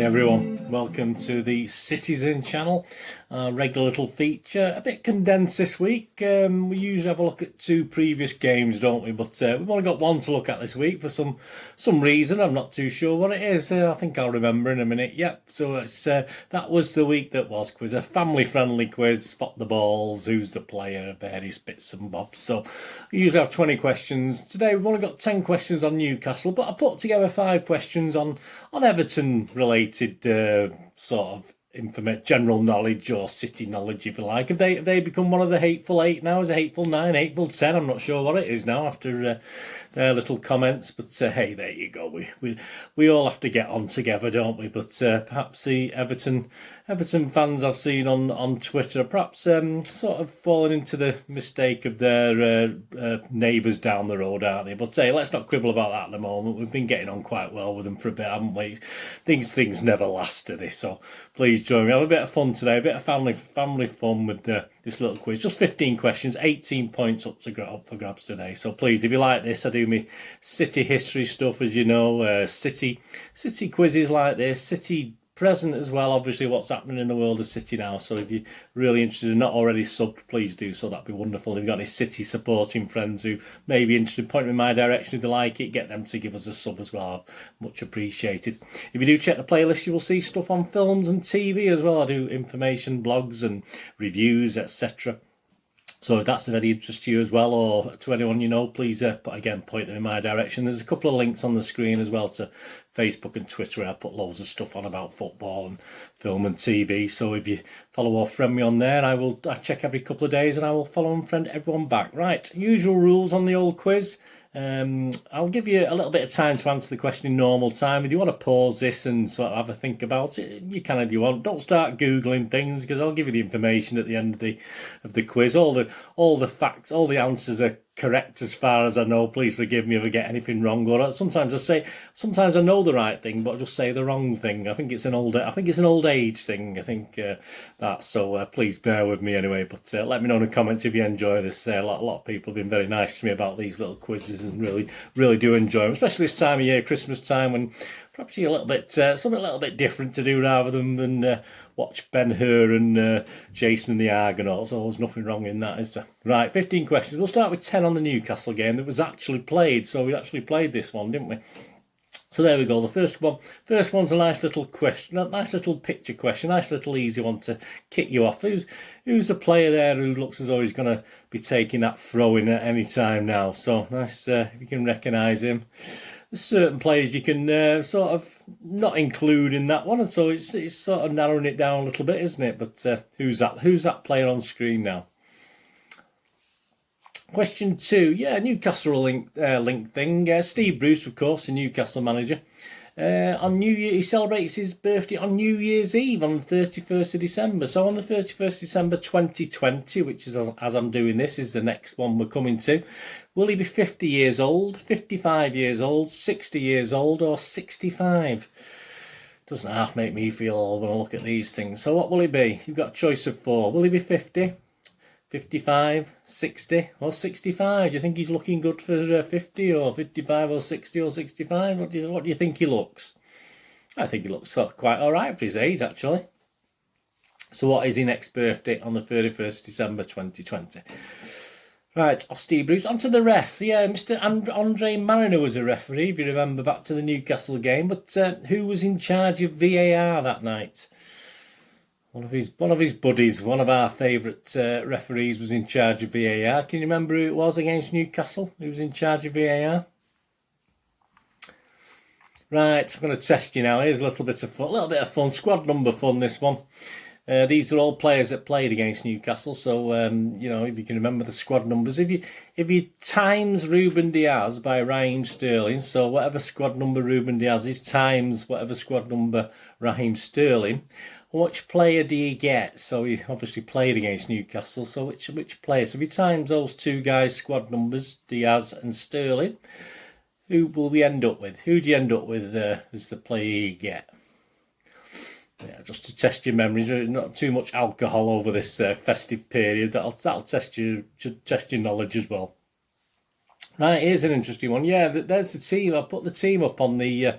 Hi everyone, welcome to the Citizen channel, regular little feature, a bit condensed this week. We usually have a look at two previous games, don't we, but we've only got one to look at this week for some reason. I'm not too sure what it is. I think I'll remember in a minute. Yep, so it's that was the week that was quiz, a family friendly quiz, spot the balls, who's the player, various bits and bobs. So we usually have 20 questions. Today we've only got 10 questions on Newcastle, but I put together 5 questions on Everton related sort of general knowledge or city knowledge, if you like. Have they become one of the hateful 8 now? Is it hateful 9, hateful 10? I'm not sure what it is now after their little comments, but hey, there you go. We all have to get on together, don't we? But perhaps the Everton fans I've seen on Twitter are perhaps sort of fallen into the mistake of their neighbours down the road, aren't they? But hey, let's not quibble about that at the moment. We've been getting on quite well with them for a bit, haven't we? Things never last, do they? So please join me. Have a bit of fun today, a bit of family fun with this little quiz. Just 15 questions, 18 points up for grabs today. So please, if you like this, I do me city history stuff, as you know, city quizzes like this, city present as well, obviously what's happening in the world of City now. So if you're really interested and not already subbed, please do so. That'd be wonderful. If you've got any City supporting friends who may be interested, point them in my direction. If they like it, get them to give us a sub as well. Much appreciated. If you do check the playlist, you will see stuff on films and TV as well. I do information, blogs and reviews, etc. So if that's of any interest to you as well, or to anyone you know, please, again, point them in my direction. There's a couple of links on the screen as well to Facebook and Twitter, where I put loads of stuff on about football and film and TV. So if you follow or friend me on there, I check every couple of days and I will follow and friend everyone back. Right, usual rules on the old quiz. I'll give you a little bit of time to answer the question in normal time. If you want to pause this and sort of have a think about it, you can if you want. Don't start Googling things, because I'll give you the information at the end of the quiz. All the facts, all the answers are correct as far as I know. Please forgive me if I get anything wrong. Or sometimes I know the right thing, but I just say the wrong thing. I think it's an old age thing. I think that. So please bear with me anyway. But let me know in the comments if you enjoy this. A lot of people have been very nice to me about these little quizzes and really do enjoy them, especially this time of year, Christmas time, when perhaps you a little bit something a little bit different to do rather than watch Ben-Hur and Jason and the Argonauts. So there's nothing wrong in that, is there? Right, 15 questions. We'll start with 10 on the Newcastle game that was actually played. So we actually played this one, didn't we? So there we go. The first one's a nice little question, a nice little picture question, nice little easy one to kick you off. Who's the player there who looks as though he's going to be taking that throw in at any time now? So nice if you can recognise him. There's certain players you can sort of not include in that one, and so it's sort of narrowing it down a little bit, isn't it? But who's that player on screen now? Question 2, Newcastle link thing. Steve Bruce, of course, the Newcastle manager. On New Year, he celebrates his birthday on New Year's Eve on the 31st of December. So on the 31st of December 2020, which is, as I'm doing this, is the next one we're coming to, will he be 50 years old, 55 years old, 60 years old, or 65? Doesn't half make me feel old when I look at these things. So what will he be? You've got a choice of 4. Will he be 50? 55, 60 or 65? Do you think he's looking good for 50 or 55 or 60 or 65? What do you think he looks? I think he looks sort of quite all right for his age, actually. So what is his next birthday on the 31st December 2020? Right, off Steve Bruce. On to the ref. Yeah, Mr. Andre Mariner was a referee, if you remember back to the Newcastle game. But who was in charge of VAR that night? One of his buddies, one of our favourite referees, was in charge of VAR. Can you remember who it was against Newcastle? Who was in charge of VAR? Right, I'm going to test you now. Here's a little bit of fun. Squad number fun, this one. These are all players that played against Newcastle. So if you can remember the squad numbers, if you times Ruben Diaz by Raheem Sterling, so whatever squad number Ruben Diaz is times whatever squad number Raheem Sterling. Which player do you get? So he obviously played against Newcastle. So which player? So if you times those two guys' squad numbers, Diaz and Sterling, who will we end up with? Who do you end up with as the player you get? Yeah, just to test your memories. Not too much alcohol over this festive period. That'll test your knowledge as well. Right, here's an interesting one. Yeah, there's the team. I put the team up on the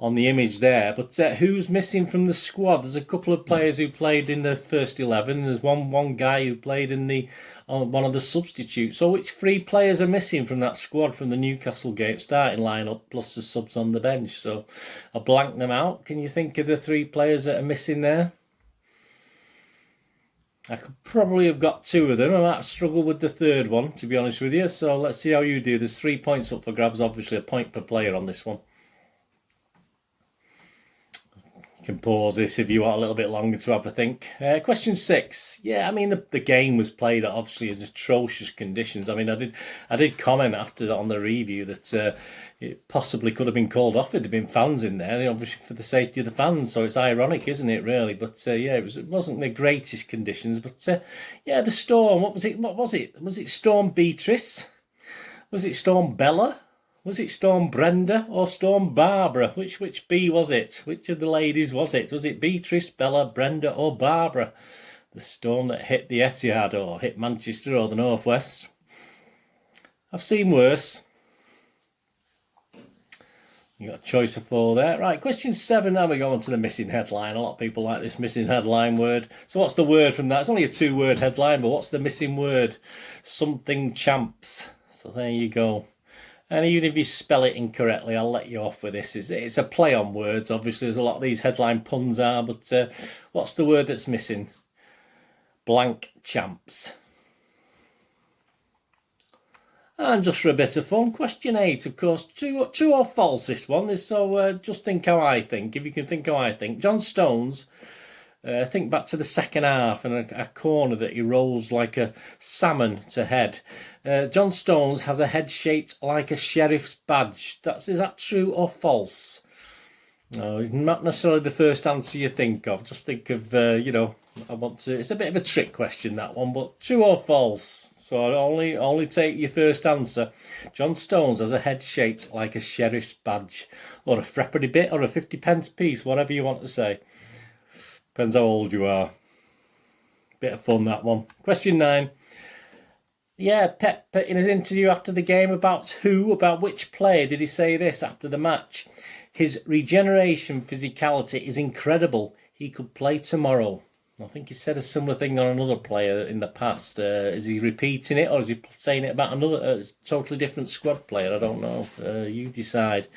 on the image there. But who's missing from the squad? There's a couple of players who played in the first 11. There's one guy who played in the one of the substitutes. So which 3 players are missing from that squad from the Newcastle game starting lineup plus the subs on the bench? So I blanked them out. Can you think of the 3 players that are missing there? I could probably have got 2 of them. I might struggle with the 3rd one, to be honest with you. So let's see how you do. There's 3 points up for grabs, obviously a point per player on this one. You can pause this if you want a little bit longer to have a think. Question 6. Yeah, I mean the game was played at obviously in atrocious conditions. I mean I did comment after that on the review that it possibly could have been called off if there'd been fans in there, obviously for the safety of the fans. So it's ironic, isn't it, really? But yeah, it wasn't the greatest conditions. But yeah, the storm. What was it? Was it Storm Beatrice? Was it Storm Bella? Was it Storm Brenda or Storm Barbara? Which B was it? Which of the ladies was it? Was it Beatrice, Bella, Brenda or Barbara? The storm that hit the Etihad or hit Manchester or the North West. I've seen worse. You got a choice of 4 there. Right, question 7. Now we go on to the missing headline. A lot of people like this missing headline word. So what's the word from that? It's only a 2-word headline, but what's the missing word? Something champs. So there you go. And even if you spell it incorrectly, I'll let you off with this. It's a play on words, obviously, as a lot of these headline puns are. But what's the word that's missing? Blank champs. And just for a bit of fun, question 8, of course, true or false this one is, so just think how I think, if you can think how I think. John Stones, think back to the second half and a corner that he rolls like a salmon to head. John Stones has a head shaped like a sheriff's badge. Is that true or false? No, not necessarily the first answer you think of. Just think of, it's a bit of a trick question, that one, but true or false? So I'll only take your first answer. John Stones has a head shaped like a sheriff's badge, or a threepenny bit, or a 50p piece, whatever you want to say. Depends how old you are. Bit of fun, that one. Question 9. Yeah, Pep, in his interview after the game about which player did he say this after the match? His regeneration physicality is incredible. He could play tomorrow. I think he said a similar thing on another player in the past. Is he repeating it or is he saying it about another totally different squad player? I don't know. You decide.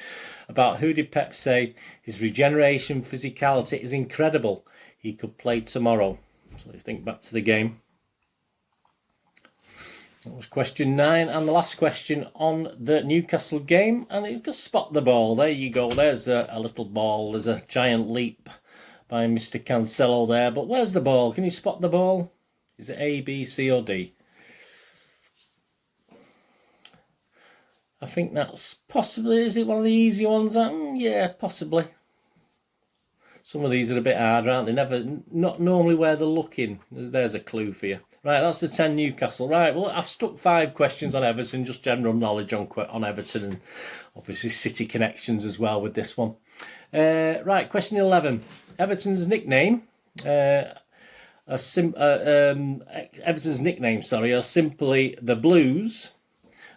About who did Pep say? His regeneration physicality is incredible. He could play tomorrow. So you think back to the game. That was question 9 and the last question on the Newcastle game. And you can spot the ball. There you go. There's a little ball. There's a giant leap by Mr. Cancelo there. But where's the ball? Can you spot the ball? Is it A, B, C or D? I think that's possibly, is it one of the easy ones? Yeah, possibly. Some of these are a bit harder, aren't they? Not normally where they're looking. There's a clue for you. Right, that's the 10 Newcastle. Right, well, I've stuck 5 questions on Everton, just general knowledge on Everton and obviously City connections as well with this one. Right, question 11. Everton's nickname, Everton's nicknames, are simply the Blues,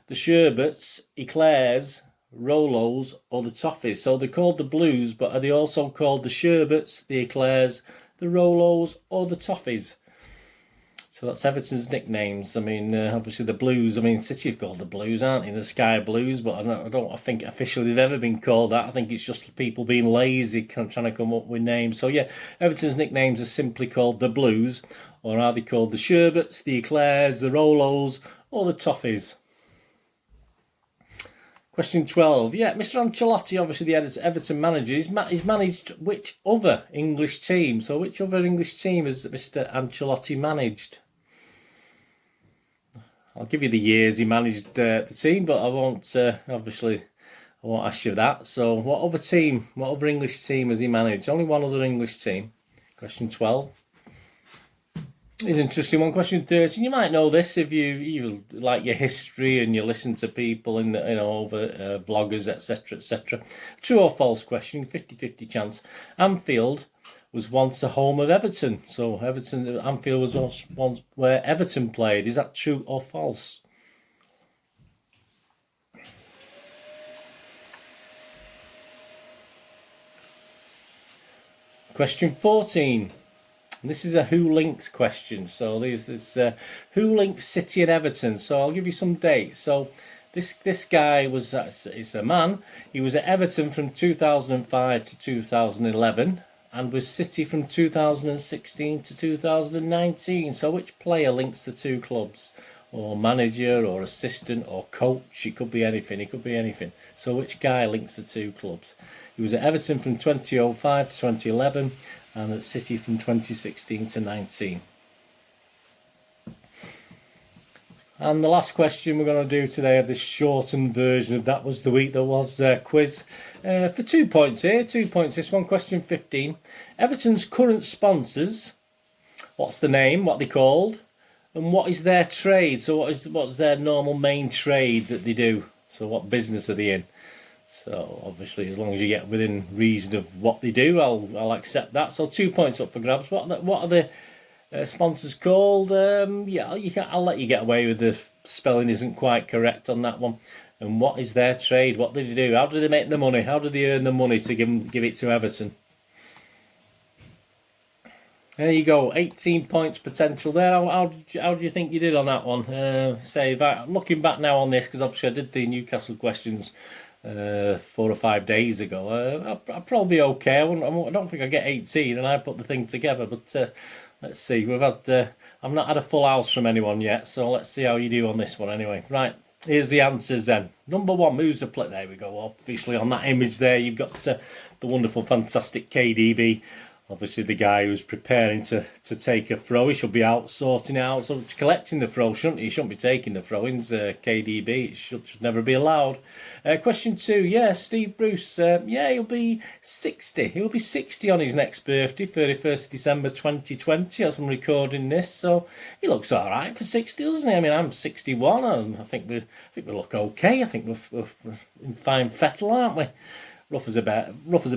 the Sherbets, Eclairs, Rolos or the Toffees. So they're called the Blues, but are they also called the Sherbets, the Eclairs, the Rolos or the Toffees? So that's Everton's nicknames. I mean, obviously the Blues, I mean, City have called the Blues, aren't they? The Sky Blues, but I think officially they've ever been called that. I think it's just people being lazy, kind of trying to come up with names. So yeah, Everton's nicknames are simply called the Blues, or are they called the Sherbets, the Eclairs, the Rolos or the Toffees? Question 12. Yeah, Mr. Ancelotti, obviously the Everton manager, he's managed which other English team? So which other English team has Mr. Ancelotti managed? I'll give you the years he managed the team, but I won't, obviously, I won't ask you that. So what other English team has he managed? Only one other English team. Question 12. It's an interesting one. Question 13. You might know this if you like your history and you listen to people in the, over vloggers, etc., etc. True or false question, 50-50 chance. Anfield was once the home of Everton. So Anfield was once where Everton played. Is that true or false? Question 14. And this is a who links question. So there's this who links City and Everton. So I'll give you some dates. So this guy was, it's a man. He was at Everton from 2005 to 2011 and was City from 2016 to 2019. So which player links the two clubs? Or manager or assistant or coach? It could be anything. It could be anything. So which guy links the two clubs? He was at Everton from 2005 to 2011 and at City from 2016 to 19. And the last question we're going to do today of this shortened version of That Was the Week That Was quiz for 2 points here. 2 points this one. Question 15. Everton's current sponsors. What's the name? What are they called? And what is their trade? So what's their normal main trade that they do? So what business are they in? So obviously, as long as you get within reason of what they do, I'll accept that. So 2 points up for grabs. What are the sponsors called? Yeah, I'll let you get away with the spelling isn't quite correct on that one. And what is their trade? What do they do? How do they make the money? How do they earn the money to give it to Everton? There you go, 18 points potential there. How do you think you did on that one? Looking back now on this, because obviously I did the Newcastle questions 4 or 5 days ago. I'll probably be okay. I don't think I get 18, and I put the thing together. But let's see. I've not had a full house from anyone yet, so let's see how you do on this one. Anyway, right. Here's the answers then. Number 1, moves the play. There we go. Obviously on that image there, you've got the wonderful, fantastic KDB. Obviously, the guy who's preparing to take a throw, he should be out sorting out, so collecting the throw, shouldn't he? He shouldn't be taking the throw-ins, KDB. It should never be allowed. Question 2, yeah, Steve Bruce, yeah, he'll be 60. He'll be 60 on his next birthday, 31st December 2020, as I'm recording this, so he looks all right for 60, doesn't he? I mean, I'm 61, and I think we look okay. I think we're in fine fettle, aren't we? Rough as a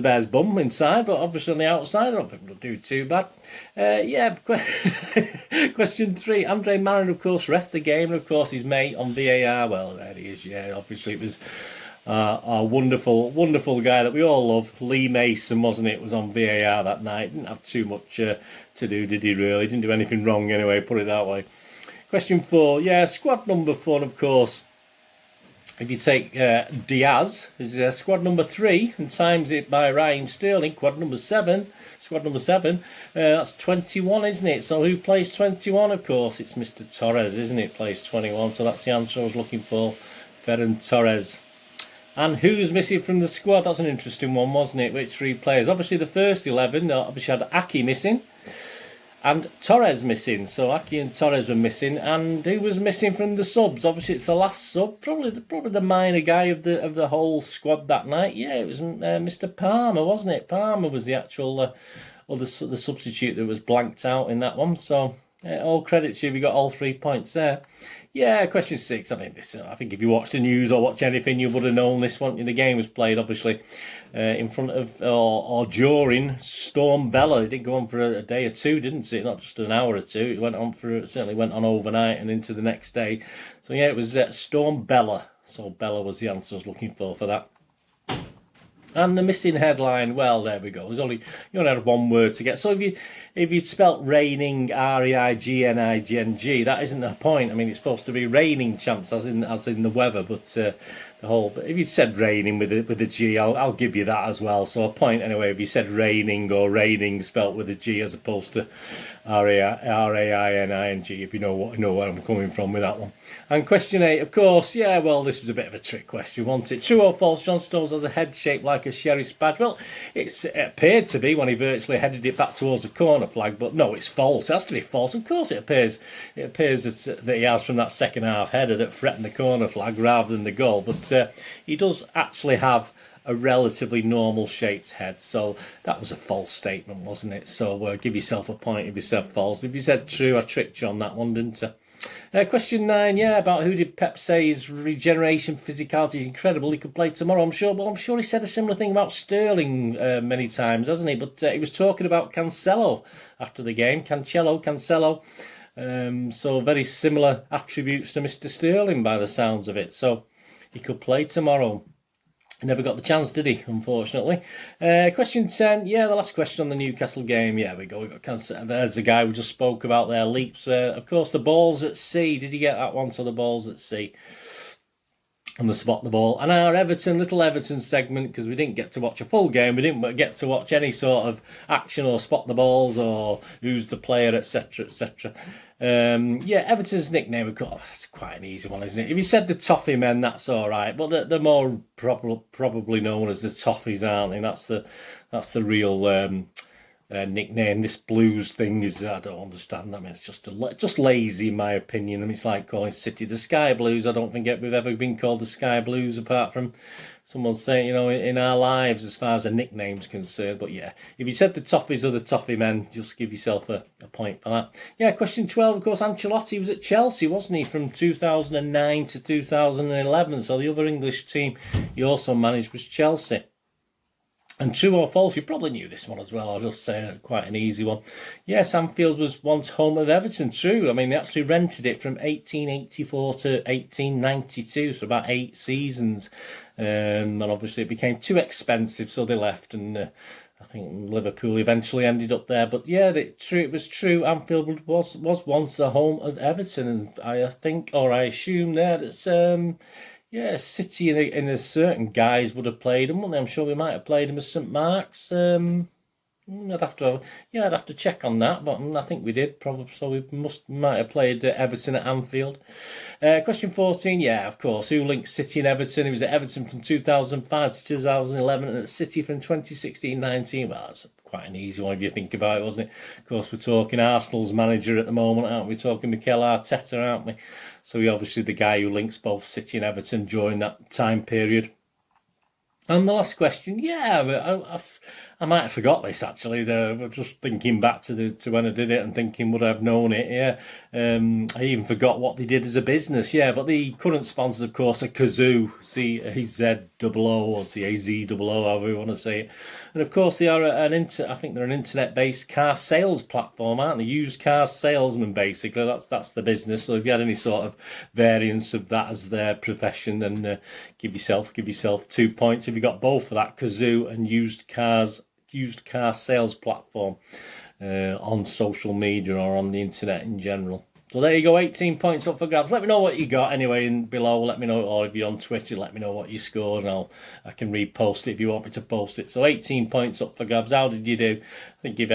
bear's bum inside, but obviously on the outside, I don't think we'll do too bad. Yeah, question 3. Andre Marin, of course, ref the game, and of course his mate on VAR. Well, there he is. Yeah, obviously it was our wonderful guy that we all love, Lee Mason, wasn't it? Was on VAR that night. Didn't have too much to do, did he? Really, didn't do anything wrong anyway. Put it that way. Question 4. Yeah, squad number 4, of course. If you take Diaz, is squad number 3, and times it by Raheem Sterling, squad number 7, that's 21, isn't it? So who plays 21? Of course, it's Mr. Torres, isn't it? Plays 21, so that's the answer I was looking for, Ferran Torres. And who's missing from the squad? That's an interesting one, wasn't it? Which 3 players? Obviously, the first 11, obviously had Aki missing. And Torres missing, so Aki and Torres were missing, and who was missing from the subs? Obviously, it's the last sub, probably the minor guy of the whole squad that night. Yeah, it was Mr. Palmer, wasn't it? Palmer was the actual the substitute that was blanked out in that one. So all credit to you, you got all 3 points there. Yeah, question 6. I mean, I think if you watch the news or watch anything, you would have known this one. The game was played, obviously, in front of or during Storm Bella. It didn't go on for a day or two, didn't it? Not just an hour or two. It certainly went on overnight and into the next day. So yeah, it was Storm Bella. So Bella was the answer I was looking for that. And the missing headline, well, there we go. You only had one word to get. So if you spelt raining, REIGNING, that isn't the point. I mean, it's supposed to be raining champs, as in the weather. But but if you said raining with a G, I'll give you that as well. So a point anyway. If you said raining or raining spelt with a G as opposed to RAINING, if you know where I'm coming from with that one. And question 8, of course, yeah, well, this was a bit of a trick question, wasn't it? True or false, John Stones has a head shaped like a sheriff's badge? Well, it appeared to be when he virtually headed it back towards the corner flag, but no, it's false. It has to be false. Of course it appears that he has from that second half header that threatened the corner flag rather than the goal, but he does actually have a relatively normal shaped head, so that was a false statement, wasn't it? So give yourself a point if you said false. If you said true, I tricked you on that one, didn't I? Question 9, yeah, about who did Pep say his regeneration physicality is incredible, he could play tomorrow, I'm sure he said a similar thing about Sterling many times, hasn't he? But he was talking about Cancelo after the game. Cancelo. So very similar attributes to Mr. Sterling by the sounds of it, so he could play tomorrow. Never got the chance, did he? Unfortunately. Question 10. Yeah, the last question on the Newcastle game. Yeah, we got there's the guy we just spoke about there. Leaps. Of course, the balls at sea. Did you get that one? So the balls at sea. And the spot the ball. And our little Everton segment, because we didn't get to watch a full game. We didn't get to watch any sort of action or spot the balls or who's the player, etc., etc. Yeah, Everton's nickname, it's quite an easy one, isn't it? If you said the Toffee Men, that's all right. But they're more probably known as the Toffees, aren't they? That's the real nickname. This Blues thing is, I don't understand. I mean, it's just lazy in my opinion. I mean, it's like calling City the Sky Blues. I don't think we've ever been called the Sky Blues apart from someone saying, in our lives as far as a nickname's concerned. But yeah, if you said the Toffees or the Toffee Men, just give yourself a point for that. Yeah, question 12, of course, Ancelotti was at Chelsea, wasn't he, from 2009 to 2011. So the other English team he also managed was Chelsea. And true or false, you probably knew this one as well. I'll just say quite an easy one. Yes, Anfield was once home of Everton. True. I mean, they actually rented it from 1884 to 1892, so about 8 seasons. And obviously it became too expensive, so they left. And I think Liverpool eventually ended up there. But yeah, it was true. Anfield was once the home of Everton. And I think, or I assume there that... yeah, City in a certain guise would have played him, wouldn't they? I'm sure we might have played him as St Mark's. I'd have to check on that, but I think we did probably. So we might have played Everton at Anfield. Question 14. Yeah, of course. Who linked City and Everton? He was at Everton from 2005 to 2011, and at City from 2016-19. Well, that's quite an easy one if you think about it, wasn't it? Of course, we're talking Arsenal's manager at the moment, aren't we? Talking Mikel Arteta, aren't we? So he's obviously the guy who links both City and Everton during that time period. And the last question, yeah, I might have forgot this actually. Just thinking back to when I did it and thinking would I have known it. Yeah, I even forgot what they did as a business. Yeah, but the current sponsors, of course, are Kazoo, CAZOO or CAZOO, however you want to say it. And of course, they are I think they're an internet-based car sales platform, aren't they? Used car salesman, basically. That's the business. So if you had any sort of variance of that as their profession, then give yourself 2 points. If you got both for that, Kazoo and used car sales platform on social media or on the internet in general. So there you go, 18 points up for grabs. Let me know what you got anyway below. Let me know, or if you're on Twitter, let me know what you scored, and I can repost it if you want me to post it. So 18 points up for grabs. How did you do? I think if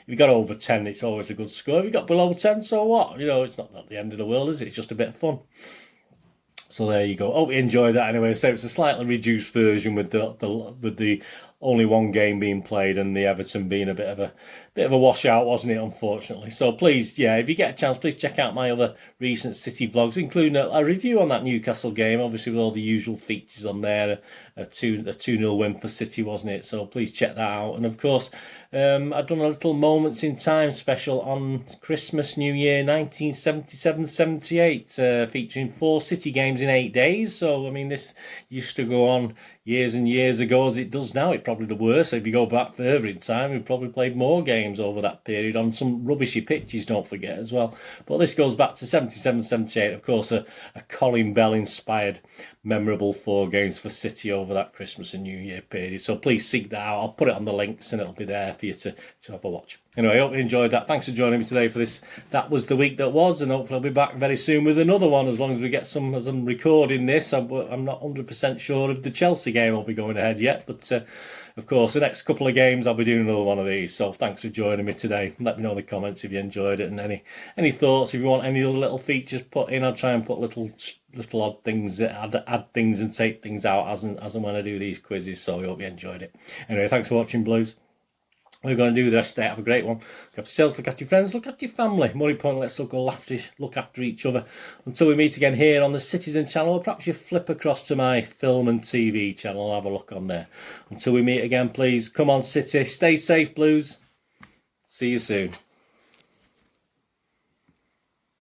you got over 10, it's always a good score. If you got below 10, so what? It's not the end of the world, is it? It's just a bit of fun. So there you go. Hope you enjoyed that anyway. So it's a slightly reduced version with the only one game being played and the Everton being a bit of a washout, wasn't it, unfortunately. So please, yeah, if you get a chance, please check out my other recent City vlogs, including a review on that Newcastle game, obviously with all the usual features on there. A 2-0 win for City, wasn't it? So please check that out. And of course, I've done a little Moments in Time special on Christmas, New Year, 1977-78, featuring 4 City games in 8 days. So, I mean, this used to go on years and years ago as it does now. It's probably the worst. So if you go back further in time, we've probably played more games over that period on some rubbishy pitches, don't forget, as well. But this goes back to 77-78, of course, a Colin Bell-inspired memorable 4 games for City over that Christmas and New Year period. So please seek that out. I'll put it on the links and it'll be there for you to have a watch. Anyway, I hope you enjoyed that. Thanks for joining me today for this. That was the week that was, and hopefully I'll be back very soon with another one as long as we get some. As I'm recording this, I'm not 100% sure if the Chelsea game will be going ahead yet, but of course, the next couple of games I'll be doing another one of these. So thanks for joining me today. Let me know in the comments if you enjoyed it and any thoughts. If you want any other little features put in, I'll try and put little odd things, add things and take things out as and when I do these quizzes. So I hope you enjoyed it. Anyway, thanks for watching, Blues. We're going to do the rest of the day. Have a great one. Look after yourselves, look after your friends, look after your family. More importantly, let's look after each other. Until we meet again here on the Citizen channel, or perhaps you flip across to my film and TV channel and have a look on there. Until we meet again, please, come on, City. Stay safe, Blues. See you soon.